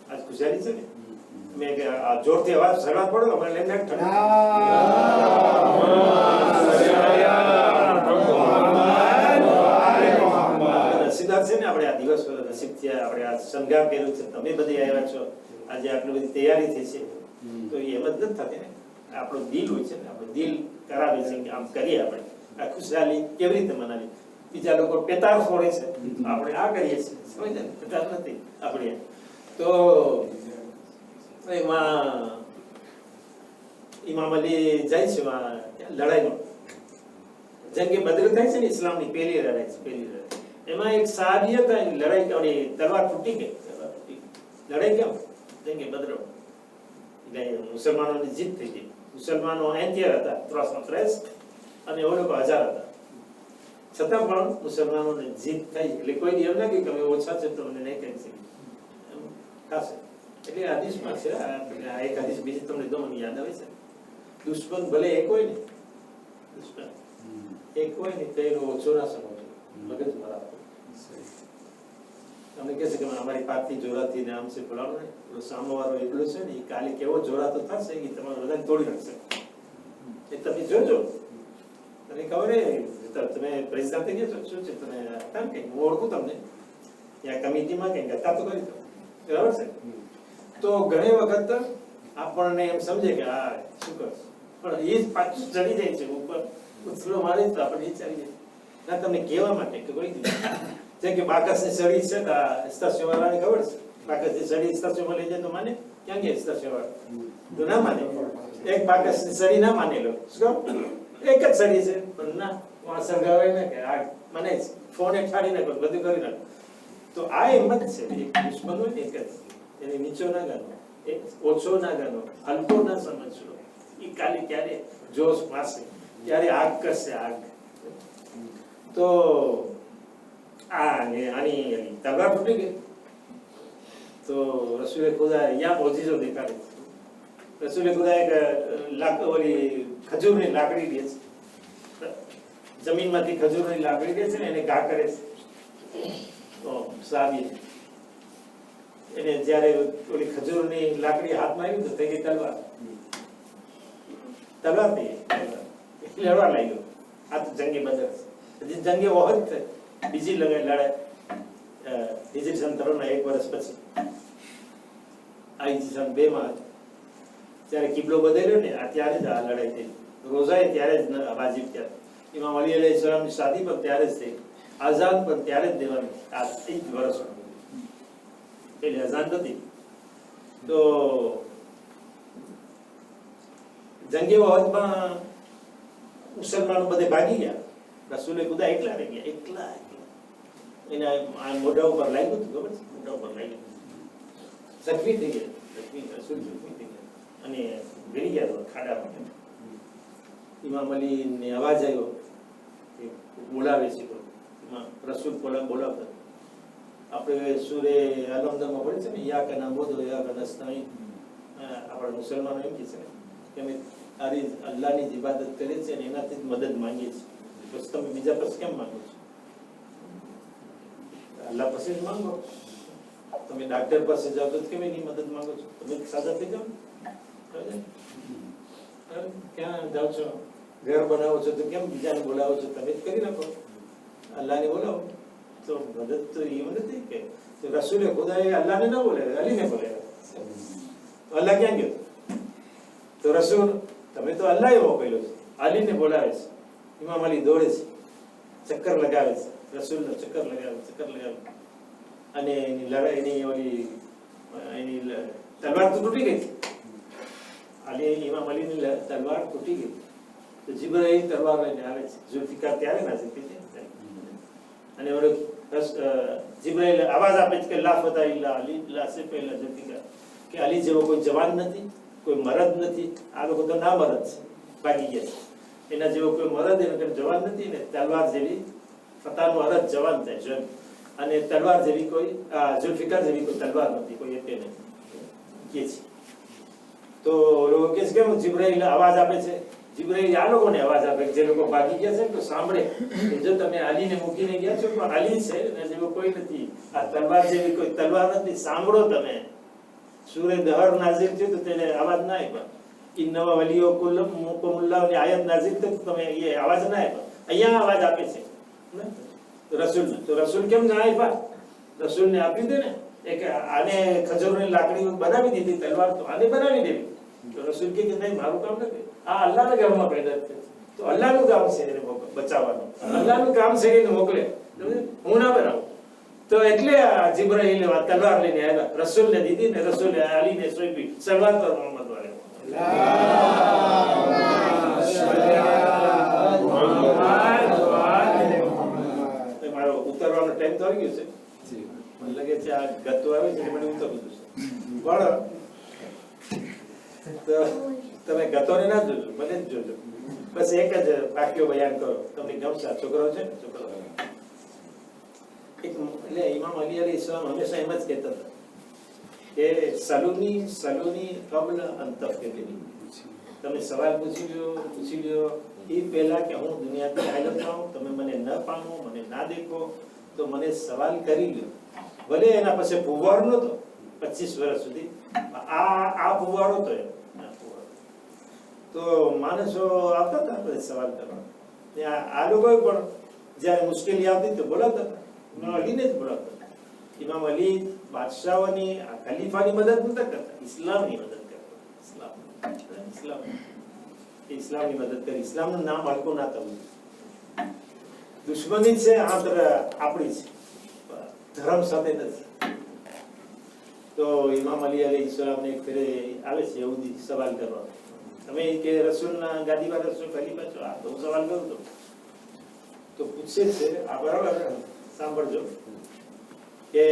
આજ ગુજારી છે ને મેં કે આ જોરથી અવાજ શરૂઆત પડો અમે લઈને સિદ્ધાર્થ છે ને આપણે આ દિવસ નસીબ થયા આપણે આ શણગાર કર્યું છે તમે બધી આવ્યા છો આજે આટલી બધી તૈયારી થઈ છે તો એ એમ જ નથી થતી ને આપણું દિલ હોય છે ને આપણું દિલ કરાવે છે કે આમ કરીએ આપણે આ ખુશાલી કેવી રીતે મનાવી બીજા લોકો પેતાર ફોડે છે આપણે આ કરીએ છીએ સમજ ને પેતાર નથી આપણે તો એમાં ઇમામ અલી જાય છે લડાઈમાં જંગે બદ્ર થાય છે ને ઇસ્લામની પહેલી લડાઈ છે પહેલી લડાઈ એમાં એક સાહાબી હતા એની લડાઈ ઓલી તલવાર તૂટી ગઈ લડાઈ કેમ જંગે બદ્ર એટલે મુસલમાનોની જીત થઈ ગઈ મુસલમાનો 11 હતા 313 અને ઓ લોકો 1000 હતા છતાં પણ મુસલમાનોને જીત થઈ એટલે કોઈ એમ ના કે તમે ઓછા છે તો મને નહીં કહી શકી એમ થશે એટલે હદીસમાં છે આ એક હદીસ બીજી તમને દો મને યાદ આવે છે દુશ્મન ભલે એક હોય ને દુશ્મન એક હોય ને તો એનો ઓછો ના સમજો મગજ બરાબર તમને કહે છે કે અમારી પાર્ટી જોરાથી ને આમ છે બોલાવો ને પેલો સામોવાળો એટલો છે ને એ કાલે કેવો જોરાતો થશે એ તમારે બધાને તોડી નાખશે એ તમે જોજો તને ખબર હે તમે પ્રેસિડન્ટ થઈ ગયા છો શું છે તમે હતા ને કંઈક હું ઓળખું તમને ત્યાં કમિટીમાં કંઈક હતા તો કરી દો બરાબર છે તો ઘણી વખત આપણને એમ સમજે કે આ શું કરશે પણ એ જ પાછું ચડી જાય છે ઉપર ઉછલો મારે તો આપણે એ ચડી જાય ના તમને કહેવા માટે કે કોઈ જેમ કે બાકસની સડી છે તો સ્ટેશનવાળાને ખબર છે બાકસની સડી સ્ટેશનમાં લઈ જાય તો માને ક્યાં ગયા સ્ટેશનવાળા તો ના માને એક બાકસની સડી ના માને લો શું એક જ સડી છે પણ ના વાં સળગાવે ને કે આ મને ફોન એક છાડી નાખો બધું કરી નાખો તો આ હિંમત છે એક દુશ્મન હોય ને એક જ એને નીચો ના ગાનો એક ઓછો ના ગાનો હલકો ના સમજવો એ કાલે ક્યારે જોશ મારશે ત્યારે આગ કરશે આગ તો આની તલવાર તૂટી ગઈ તો રસૂલે ખુદા અહીંયા મોજીજો દેખાડે રસૂલે ખુદા એક ઓલી ખજૂરની લાકડી દે છે જમીનમાંથી ખજૂરની લાકડી દે છે ને એને ઘા કરે છે તો સાબી એને જ્યારે ઓલી ખજૂરની લાકડી હાથમાં આવી તો થઈ ગઈ તલવાર થઈ લડવા લાગ્યો આ તો જંગી બદર છે હજી જંગી વહદ છે બીજી લડાઈ હિજરી સન 3 ના 1 વર્ષ પછી આ હિજરી સન 2 માં જ્યારે કિબલો બદલ્યો ને આ ત્યારે જ આ લડાઈ થઈ રોઝાએ ત્યારે જ વાજિબ થયા ઇમામ અલી અલૈહિસ્સલામની શાદી પણ ત્યારે જ થઈ આઝાન પણ ત્યારે જ દેવાની આ 1 વર્ષ એટલે આઝાન નથી તો જંગી વહદમાં મુસલમાનો બધે ભાગી ગયા રસૂલે ખુદા એકલા રહી ગયા એકલા એના આ મોઢા ઉપર લાગ્યું હતું ખબર છે મોઢા ઉપર લાગ્યું જખમી થઈ ગયા રસૂલ જખમી થઈ ગયા અને ગળી ગયા ખાડામાં ઇમામ અલી ને અવાજ આવ્યો બોલાવે છે રસૂલ બોલાવતા આપણે સૂરે અલમદરમાં પડે છે ને યા કે ના બોધો યા કે નસ્તાઈ આપણા મુસલમાનો એમ કહે છે કે અમે અલ્લાહની ઇબાદત કરે છે અને એનાથી મદદ માંગીએ છીએ બસ તમે બીજા પાસે કેમ માંગો છો અલ્લાહ પાસે જ માંગો તમે ડાક્ટર પાસે જાઓ તો કેમ એની મદદ માંગો છો તમે સાજા થઈ જાઓ ક્યાં જાઓ છો ઘર બનાવો છો તો કેમ બીજાને બોલાવો છો તમે જ કરી નાખો અલ્લાહને બોલાવો તો મદદ તો એવું નથી કે રસૂલે ખુદાએ અલ્લાહને ના બોલે અલીને બોલે અલ્લાહ ક્યાં ગયો તો રસૂલ તમે તો અલ્લાહે મોકલ્યો છે અલીને બોલાવે છે ઇમામ અલી દોડે છે ચક્કર લગાવે છે રસૂલનો ચક્કર લગાવે અને એની લડાઈ એની તલવાર તો તૂટી ગઈ અલી ઇમામ અલીની તલવાર તૂટી ગઈ તો જીબ્રાઈલ તલવાર લઈને આવે છે ઝુલ્ફિકાર ત્યારે નાઝિલ થઈ છે અને ઓલો જીબ્રાઈલ આવાજ આપે છે કે લા ફતા ઇલ્લા અલી લા સિફ ઇલ્લા ઝુલ્ફિકાર કે અલી જેવો કોઈ જવાન નથી કોઈ મરદ નથી આ લોકો તો ના મરદ છે ભાગી ગયા છે એના જેવો કોઈ મરદ એના જવાન નથી ને તલવાર જેવી ફતાનો અરજ જવાન થાય છે અને તલવાર જેવી કોઈ ઝુલ્ફિકાર જેવી કોઈ તલવાર નથી કોઈ એટલે નહીં કે છે તો લોકો કે છે કેમ જીબ્રાઈલ અવાજ આપે છે જીબ્રાઈલ આ લોકોને અવાજ આપે જે લોકો ભાગી ગયા છે તો સાંભળે કે જો તમે અલીને મૂકીને ગયા છો પણ અલી છે એના જેવો કોઈ નથી આ તલવાર જેવી કોઈ તલવાર નથી સાંભળો તમે સૂરે દહર નાઝિલ થયું તો તેને અવાજ ના આપ્યો ઇન્નમા વલિયો કુલ્લમ મુકમુલ્લાહની આયત નાઝિલ થઈ તો તમે એ અવાજ ના આપ્યો અહીંયા અવાજ આપે છે તો રસૂલ કેમ ના આપ્યા રસૂલને આપી દે ને એક આને ખજૂરની લાકડી બનાવી દીધી તલવાર તો આને બનાવી દેવી તો રસૂલ કે નહીં મારું કામ નથી આ અલ્લાહના ગામમાં પેદા થયો તો અલ્લાહનું કામ છે એને બચાવવાનું અલ્લાહનું કામ છે એને મોકલે હું ના બનાવું તો એટલે જીબ્રાઈલ તલવાર લઈને આવ્યા રસૂલને દીધી ને રસૂલે અલીને સોંપી સલવાત પર મોહમ્મદ વાલે મારો ઉતરવાનો ટાઈમ તો આવી ગયો છે મને લાગે છે આ ગતો આવે છે મને ઉતરવું છે પણ તો તમે ગતોને ના જોજો મને જ જોજો બસ એક જ વાક્યો બયાન કરો તમને ગમશે છોકરો છે છોકરો એટલે ઇમામ અલી અલૈહિસ્સલામ હંમેશા એમ જ કહેતા હતા કે સલુની કબલ અન તફકીરની તમે સવાલ પૂછી લ્યો એ પહેલા કે હું દુનિયાથી આયલમ થાઉં તમે મને ન પામો મને ના દેખો તો મને સવાલ કરી લ્યો ભલે એના પછી ફુવારો નતો 25 વર્ષ સુધી આ ફુવારો તો તો માણસો આવતા હતા પછી સવાલ કરવા આ લોકો પણ જ્યારે મુશ્કેલી આવતી તો બોલાવતા હતા ઇમામ અલીને જ બોલાવતા ઇમામ અલી બાદશાહોની ખલીફાની મદદ નતા કરતા ઇસ્લામની મદદ કરતા ઇસ્લામની મદદ કરી ઇસ્લામનું નામ હલકું ના થવું દુશ્મની છે આપણી છે ધર્મ સાથે નથી તો ઇમામ અલી અલૈહિસ્સલામને એક ફેરે આવે છે યહૂદી સવાલ કરવા તમે કે રસૂલના ગાદીવાળા રસૂલ ખલીફા છો આ તો હું સવાલ કરું તો પૂછે છે આ બરાબર સાંભળજો કે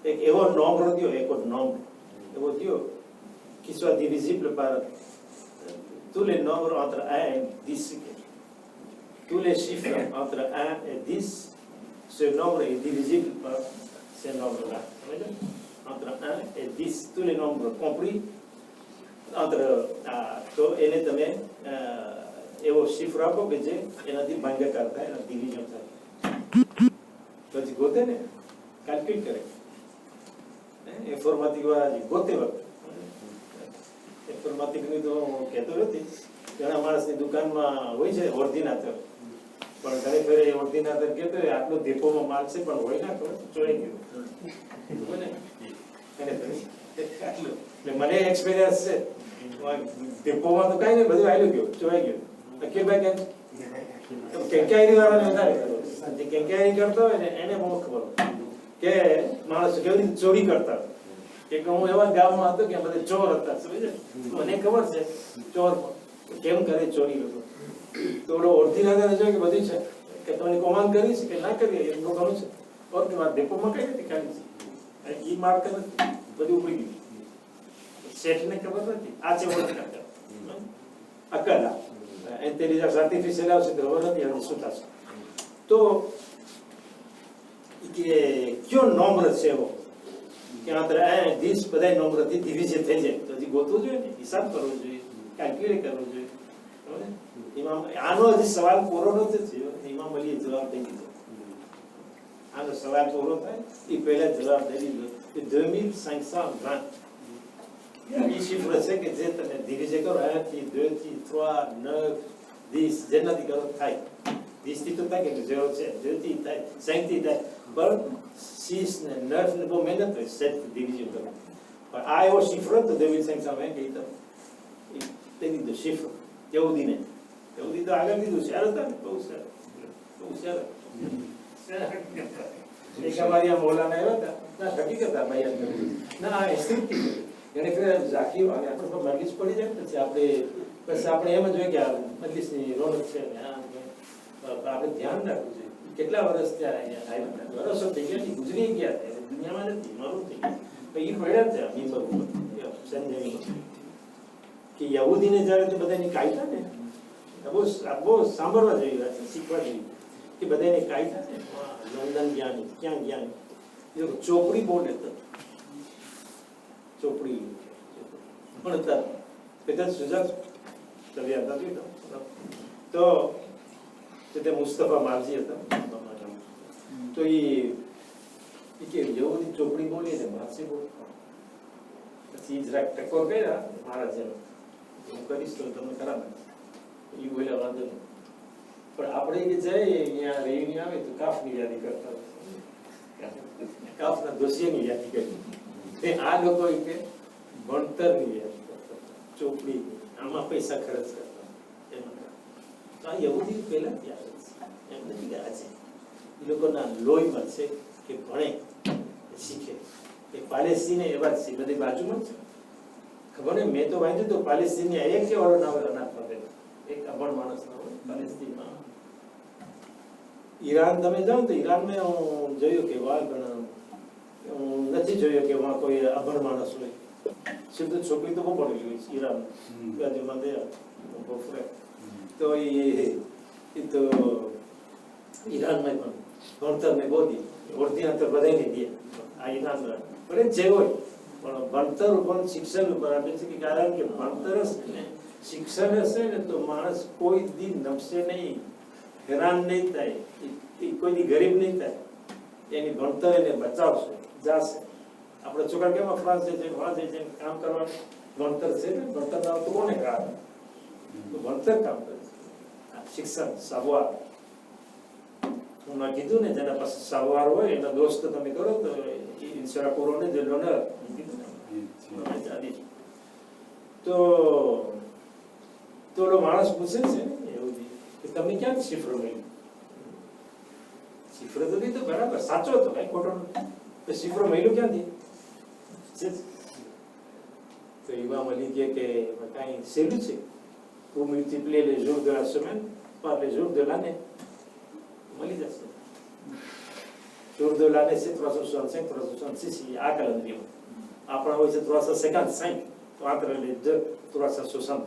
એક એવો nombre થયો એવો થયો qui soit divisible par tous les nombres entre 1 et 10 tous les chiffres entre 1 et 10 ce nombre est divisible par ces nombres là entre 1 et 10 tous les nombres compris entre તો એને તમે એવો શિફ્ર આપો કે જે એનાથી ભાગાકાર થાય, એના ડિવિઝન થાય. પછી ગોતે ને, કેલ્ક્યુલેટ કરે. ઇન્ફોર્મેટિક વાળા ગોતે વખત ઇન્ફોર્મેટિકની તો હું કહેતો નથી. ઘણા માણસની દુકાનમાં હોય છે ઓર્ડિનેટર, પણ ઘણી ફેરે ઓર્ડિનેટર કહેતો હોય આટલો ડેપોમાં માલ છે, પણ હોય ના ખબર ચોરાઈ ગયો. એટલે મને એક્સપિરિયન્સ છે. ડેપોમાં તો કઈ નહીં, બધું આવી ગયું, ચોરાઈ ગયું. અકીલભાઈ કેમ કેન્ક્વાયરી વાળાને વધારે ખબર. જે કેન્ક્વાયરી કરતો હોય ને એને બહુ ખબર કે માણસ કેવી રીતે ચોરી કરતા. કે હું એવા ગામમાં હતો કે બધા ચોર હતા, સમજે. મને ખબર છે ચોર કેમ કરે ચોરી લોકો. તો ઓળખીના જોયું કે બધું છે કે તમે કોમાન કરી છે કે ના કરીએ એટલું ઘણું છે. ઓર કે મારા ડેપોમાં કઈ નથી ખાલી છે, એ માર્ક નથી, બધું ઉપડી ગયું. શેઠને ખબર નથી આ છે ઓળખી અકલ ઇન્ટેલિજન્સ આર્ટિફિશિયલ આવશે તો ખબર નથી હવે શું થશે. તો કે કયો નંબર છે એવો કે માત્ર દીસ બધા નંબરથી ડિવિઝન થઈ જાય તો હજી ગોતવું જોઈએ ને, હિસાબ કરવો જોઈએ, કેલ્ક્યુલેટ કરવો જોઈએ. આનો હજી સવાલ પૂરો નથી થયો, ઇમામ અલીએ જવાબ દઈ દીધો. આનો સવાલ પૂરો થાય એ પહેલા જવાબ દઈ દીધો કે 2520 એ શિફ્ર છે કે જે તમે ડિવિઝન કરો 1 થી 2 થી 3 9 10 જેનાથી કરો થાય. 10 થી તો થાય કે 0 છે, 2 થી થાય, 5 થી થાય, પણ 6 ને 9 ને બહુ મહેનત હોય 7 ડિવિઝન કરો. પણ આ એવો શિફ્ર તો 2500 સામે કહી તો તે દીધો શિફ્ર. યહૂદીને યહૂદી તો આગળ દીધું છે, હતા ને બહુ સારું, બહુ સારું. એક અમારી આ મૌલાના આવ્યા હતા, ના હકીકત આ ભાઈ ના સ્થિતિ એને કે ઝાંકી અને આપણે તો મજલિસ પડી જાય પછી આપણે એમ જ હોય કે આ મજલિસની રોનક છે ને આપણે ધ્યાન રાખવું જોઈએ. કેટલા વર્ષ ત્યાં આવ્યા, વર્ષો થઈ ગયા, ગુજરી ગયા, દુનિયામાં નથી, મારું થઈ ગયું. એ પડ્યા છે મીંબર સંજયની કે યહૂદીને જ્યારે તો બધાની કાયદા ને બહુ સાંભળવા જેવી વાત છે, શીખવા જેવી કે બધાને કાયદા ને લંડન ગયા નહીં, ક્યાં ગયા નહીં, ચોપડી બહુ લેતા, ચોપડી ભણતા બધા સુજાત તબિયત હતી તો તે મુસ્તફા માલજી હતા. તો એ કે યહૂદી ચોપડી બોલી ને માસી બોલ પછી જરાક ટકોર કર્યા મારા જેમ હું કરીશ તો તમે ખરાબ એ બોલ્યા વાંધો નહીં, પણ આપણે કે જઈએ અહીંયા રેવન્યુ આવે તો કાફની યાદી કરતા કાફના દોષીની યાદી કરી. આ લોકો કે ભણતરની યાદી કરતા, ચોપડી આમાં પૈસા ખર્ચ કરતા. તો આ યહૂદી પહેલા ત્યાં એમ નથી કે આજે એ લોકોના લોહીમાં છે કે ભણે શીખે. એ પાલેસ્તીને એવા જ છે, બધી બાજુમાં જ છે. ખબર ને મેં તો વાંચ્યું તો પાલેસ્તીન એક કે વાળો ના હોય અનાથ માટે એક અભણ માણસ ના હોય પાલેસ્તીનમાં. ઈરાન તમે જાઓ તો ઈરાનમાં હું જોયું કે વાહ ઘણા હું નથી જોયું કે વहाँ કોઈ અભણ માણસ હોય. સીધું છોકરી તો બહુ પડેલી હોય ઈરાન બાજુમાં તો એ તો ઈરાનમાં પણ ભણતરને બહુ દે, ઓર્ડિનેટર બધાને દે આ ઈરાનમાં. પણ જે હોય પણ ભણતર ઉપર શિક્ષણ ઉપર આપે છે કે કારણ કે ભણતર હશે ને શિક્ષણ હશે ને તો માણસ કોઈ દી નમશે નહીં, હેરાન નહીં થાય, કોઈ દી ગરીબ નહીં થાય. એની ભણતર એને બચાવશે, જાશે. આપણે છોકરા કેમાં ફ્રાન્સ છે કામ કરવાનું ભણતર છે ને, ભણતર ના તો કોને કામ તો ભણતર કામ કરે છે. શિક્ષણ સવાર હું ના કીધું ને જેના પાસે સવાર હોય એના દોસ્ત તમે કરો તો ઇન્સ્યોરા પૂરો ને જેટલો ને તો માણસ પૂછે છે ને એવું કે તમે ક્યાં શિફ્ર મળ્યું? શિફ્ર તો નહીં તો બરાબર સાચો હતો, કઈ ખોટો નથી. શિફ્ર મળ્યું ક્યાંથી? તો ઇમામ અલી કે કઈ સહેલું છે. Vous multipliez les jours de la semaine par les jours de l'année. મળી જશે. jour de l'année c'est 365, 366 આ કેલેન્ડરમાં. આપણા હોય છે 355, તો entre les deux 360.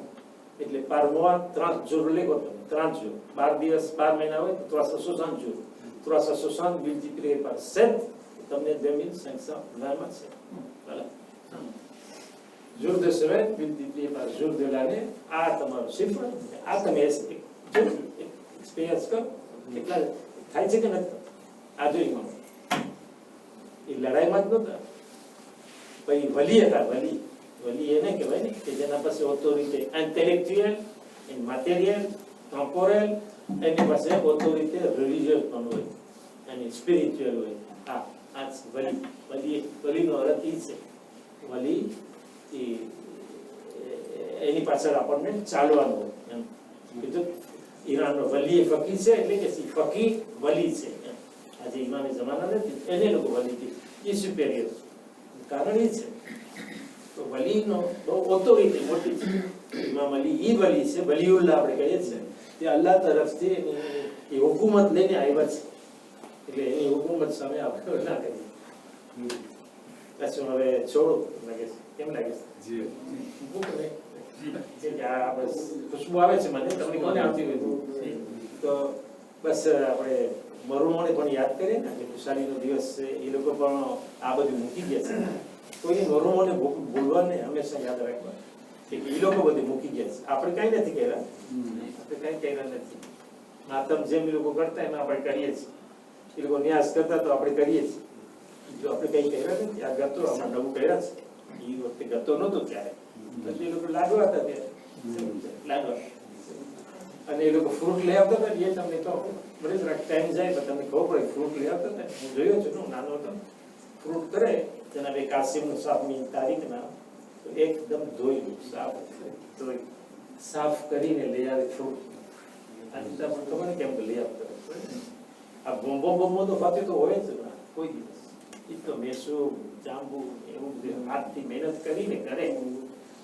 એટલે par mois 30 jours લેગો તમે, 30 jours. 12 દિવસ 12 મહિના હોય તો 360 jours. 360 multiplié par 7 તમને 2520 મળશે. voilà. jour de semaine multiplié par jour de l'année, આ તમારો શિફ્ર. આ તમે એક્સપિરિયન્સ કરો કેટલા થાય છે કે નથી. આ જો ઇમામ એ લડાઈમાં જ નહોતા, પછી વલી હતા. વલી એને કહેવાય ને કે જેના પાસે authority intellectual and material temporal, એની પાસે ઓથોરિટી રિલિજિયસ પણ હોય અને સ્પિરિચ્યુઅલ હોય. આ વલીનો અર્થ એ છે. વલી એની પાછળ આપણને ચાલવાનું હોય એમ કીધું. ઈરાનનો વલી ફકી છે એટલે કે ફકી વલી છે. આજે ઇમામે જમાના નથી એને લોકો વલી છે, એ સુપેરિયર કારણ એ છે. તો વલીનો બહુ ઓથોરિટી મોટી છે. ઇમામ અલી ઈ વલી છે, વલીઉલ્લાહ આપણે કહીએ છીએ. તે અલ્લાહ તરફથી એ હુકુમત લઈને આવ્યા છે, એટલે એની હુકુમત સામે આપણે ના કરીએ. પાછું હવે છોડો લાગે છે. કેમ લાગે છે? ખુશ્બુ આવે છે મને, તમને કોને આવતી હોય તો બસ આપણે મરુમોને પણ યાદ કરીએ ને, જે ખુશાલીનો દિવસ છે. એ લોકો પણ આ બધું મૂકી ગયા છે. કોઈની મરુમોને ભૂલવાને હંમેશા યાદ રાખવા કે એ લોકો બધું મૂકી ગયા છે. આપણે કઈ નથી કર્યા, આપણે કઈ કર્યા નથી. માતમ જેમ એ લોકો કરતા એમાં આપણે કરીએ છીએ. એ લોકો ન્યાસ કરતા તો આપણે કરીએ છીએ. જો આપણે કઈ કર્યા નથી. આ ગતો આમાં નવું કર્યા છે. એ વખતે ગતો નહોતો ત્યારે, પછી એ લોકો લાડવા હતા ત્યારે લાડવા, અને એ લોકો ફ્રૂટ લઈ આવતા હતા. એ તમને તો મને જરાક ટાઈમ જાય તો તમને ખબર પડે. ફ્રૂટ લઈ આવતા હતા. હું જોયો છું, હું નાનો હતો. ફ્રૂટ કરે તેના બે કાસિમનું સાફની તારીખના તો એકદમ ધોઈ સાફ કરીને લઈ આવે ફ્રૂટ. અને ખબર ને કેમ લઈ આવતા. આ બોમ્બો તો ફાતે તો હોય જ ના કોઈ દિવસ. એ તો મેસું જાંબુ એવું હાથથી મહેનત કરીને કરે.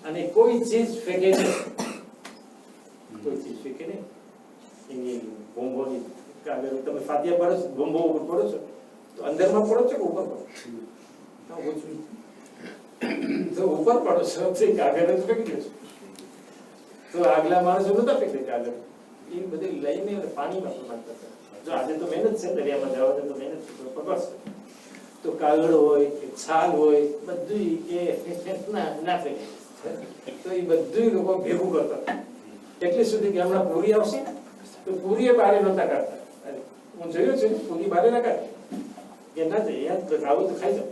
અને કોઈ ચીજ ફેંકે નહીં, કોઈ ચીજ ફેંકે નહીં. એની બોમ્બોની કાગળ તમે ફાતિયા પડો છો, બોમ્બો ઉપર પડો છો તો અંદરમાં પડો છો કે ઉપર પડો? તો ઉપર પડો છો તો કાગળ જ ફેંકી દો છો. તો આગલા માણસો નતા ફેંકે કાગળ, એ બધી લઈને પાણીમાં નાખતા હતા. જો આજે તો મહેનત છે, દરિયામાં જવા દે તો મહેનત પકડશે. તો કાગળ હોય કે છાલ હોય બધું એ ના ફેંકે. તો એ બધું લોકો ભેગું કરતા એટલે સુધી કે હમણાં પૂરી આવશે તો પૂરી એ બારે નતા કાઢતા. હું જોયું છે, પૂરી બારે ના કાઢે કે ના જાય યાદ આવું તો ખાઈ જાવ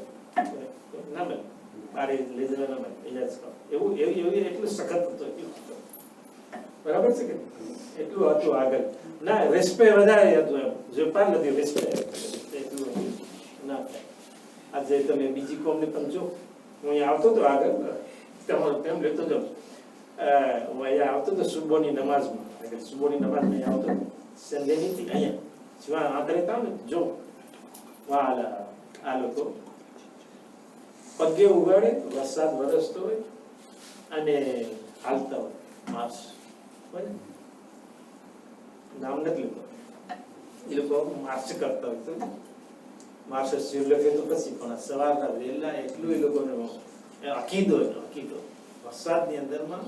ના બને, બારે લઈ જવા ના બને. એવું એટલું સખત હતું. બરાબર છે કે એટલું હતું આગળ ના રેસ્પે વધારે હતું એમ. જો પાર નથી રેસ્પે એટલું ના થાય. આજે તમે બીજી કોમને પણ જો, હું અહીંયા આવતો હતો આગળ તમારો તેમ લેતો જાઉં. હું અહીંયા આવતો હતો સુબોની નમાઝમાં. સુબોની નમાઝમાં અહીંયા આવતો સંધ્યાની અહીંયા જીવા આંતરે હતા ને જો આ લોકો પગે ઉગાડે, વરસાદ વરસતો હોય અને હાલતા હોય માર્ચ હોય, નામ નથી લેતો. એ લોકો માર્ચ કરતા હોય. માર્ચ લખે તો પછી પણ સવારના વહેલા એટલું એ લોકોને અકીદો વરસાદની અંદરમાં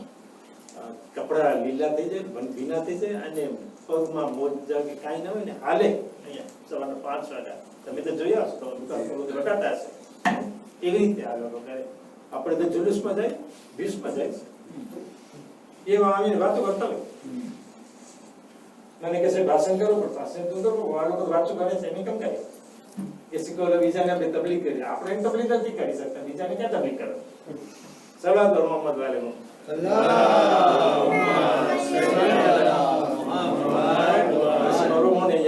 કપડા લીલા થઈ જાય, ભીના થઈ જાય અને પગમાં મોજા કે કાંઈ ના હોય ને હાલે અહીંયા સવારના 5 વાગ્યા. તમે તો જોયા હશો, રટાતા હશે. એવી રીતે આ લોકો કરે. આપણે તો જુલુસમાં જાય, 20માં જાય, એમાં આવીને વાતો કરતા હોય. મને કહે ભાષણ કરો, પણ ભાષણ તો કરો. આ લોકો વાતો કરે છે એની કેમ કરે? किसी को बीजाने पे तबलीग करी, આપણે તબલીગ નથી કરી શકતા. બીજાને ક્યાં તબલીગ કરે? સલાત કરો મોહમ્મદ વાલે નો અલ્લાહ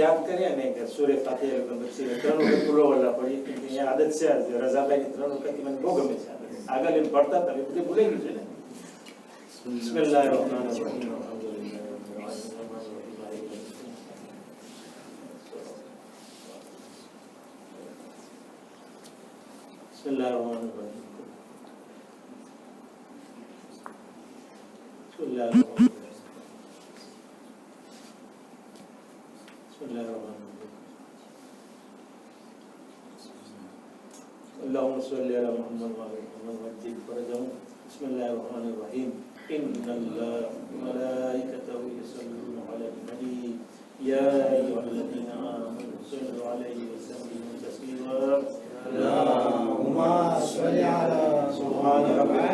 યાદ કરીએ ને કે સૂરે ફાતિહા પણ પછી 3 વખત પૂરો વલ્લા પડી. અહીંયા આદત છે રઝાભાઈ 3 વખત મને બહુ ગમે છે. આગળ એમ પડતા હતા એ બધું ભૂલાઈ ગયું છે ને. બિસ્મિલ્લાહિર રહેમાનિર Rahim. Bismillahirrahmanirrahim. Bismillahirrahmanirrahim. Bismillahirrahmanirrahim. Allahumma salli ala Muhammad wa ala Muhammad wa ajil farajahum. Bismillahirrahmanirrahim. Inna Allaha wa malaikatahu yusalluna ala an-nabi. Ya ayyuhalladhina amanu sallu alayhi wa sallimu taslima. اللهم صل على سبحان ربك